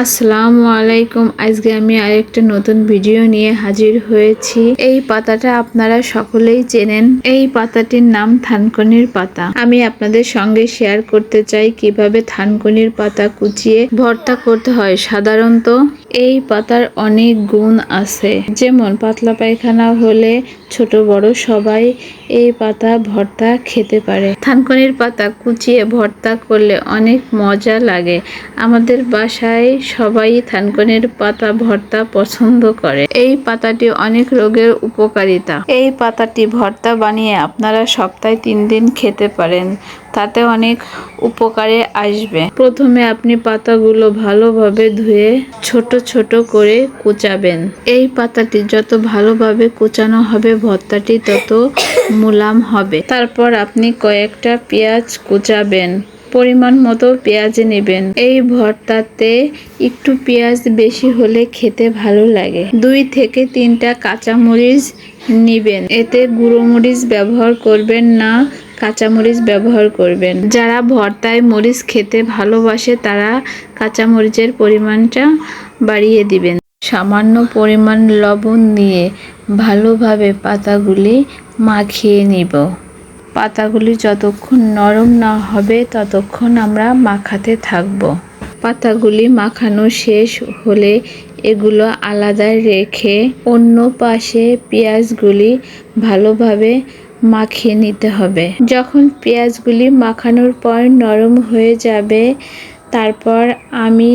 আসসালামু আলাইকুম। আজকে আমি আরেকটা নতুন ভিডিও নিয়ে হাজির হয়েছি। এই পাতাটা আপনারা সকলেই চেনেন। এই পাতাটির নাম থানকুনির পাতা। আমি আপনাদের সঙ্গে শেয়ার করতে চাই কিভাবে থানকুনির পাতা কুচিয়ে ভর্তা করতে হয়। সাধারণত এই পাতার অনেক গুণ আছে, যেমন পাতলা পায়খানা হলে ছোট বড় সবাই এই পাতা ভর্তা খেতে পারে। থানকুনির পাতা কুচিয়ে ভর্তা করলে অনেক মজা লাগে। আমাদের বাসায় সবাই থানকুনির পাতা ভর্তা পছন্দ করে। এই পাতাটি অনেক রোগের উপকারিতা। এই পাতাটি ভর্তা বানিয়ে আপনারা সপ্তাহে 3 দিন খেতে পারেন, তাতে অনেক উপকারে আসবে। প্রথমে আপনি পাতাগুলো ভালোভাবে ধুয়ে ছোট ছোট করে কুচাবেন। এই পাতাটি যত ভালোভাবে কুচানো হবে ভর্তাটি তত মুলাম হবে। তারপর আপনি কয়েকটা পেঁয়াজ কুচাবেন। পরিমাণ মতো পেঁয়াজ নেবেন। এই ভর্তাতে একটু পেঁয়াজ বেশি হলে খেতে ভালো লাগে। 2 থেকে 3টা কাঁচামরিচ নেবেন। এতে গুঁড়ো মরিচ ব্যবহার করবেন না, কাঁচামরিচ ব্যবহার করবেন। যারা ভর্তায় মরিচ খেতে ভালোবাসে তারা কাঁচামরিচের পরিমাণটা বাড়িয়ে দিবেন। সামান্য পরিমাণ লবণ নিয়ে ভালোভাবে পাতাগুলি মাখিয়ে নিব। পাতাগুলি যতক্ষণ নরম না হবে ততক্ষণ আমরা মাখাতে থাকব। পাতাগুলি মাখানো শেষ হলে এগুলো আলাদা রেখে অন্য পাশে পেঁয়াজগুলি ভালোভাবে মাখিয়ে নিতে হবে। যখন পেঁয়াজগুলি মাখানোর পর নরম হয়ে যাবে, তারপর আমি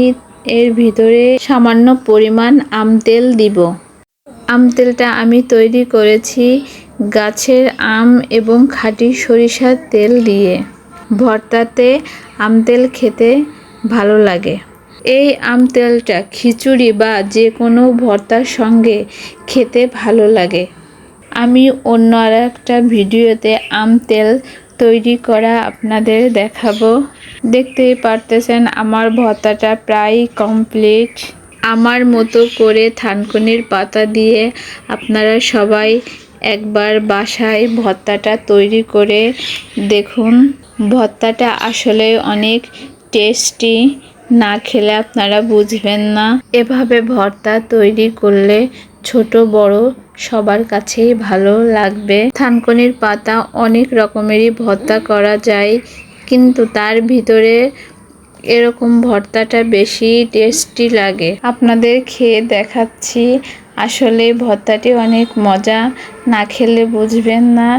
এর ভিতরে সামান্য পরিমাণ আমতেল দিব। আমতেলটা আমি তৈরি করেছি গাছের আম এবং খাঁটি সরিষার তেল দিয়ে। ভর্তাতে আমতেল খেতে ভালো লাগে। এই আমতেলটা খিচুড়ি বা যে কোনো ভর্তার সঙ্গে খেতে ভালো লাগে। আমি অন্য আরেকটা ভিডিওতে আমতেল তৈরি করা আপনাদের দেখাবো। দেখতেই পারতেছেন আমার ভর্তাটা প্রায় কমপ্লিট। আমার মতো করে থানকুনির পাতা দিয়ে আপনারা সবাই একবার বাসায় ভর্তাটা তৈরি করে দেখুন। ভর্তাটা আসলে অনেক টেস্টি, না খেলে আপনারা বুঝবেন না। এভাবে ভর্তা তৈরি করলে ছোট বড় সবার কাছেই ভালো লাগবে। থানকুনির পাতা অনেক রকমেরই ভর্তা করা যায়, কিন্তু তার ভিতরে এরকম ভর্তাটা বেশি টেস্টি লাগে। আপনাদের খেয়ে দেখাচ্ছি। আসলে ভর্তাটি অনেক মজা, না খেলে বুঝবেন না।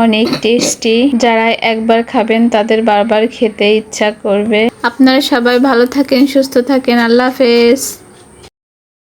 অনেক টেস্টি। যারা একবার খাবেন তাদের বারবার খেতে ইচ্ছা করবে। আপনারা সবাই ভালো থাকেন, সুস্থ থাকেন। আল্লাহ হাফেজ।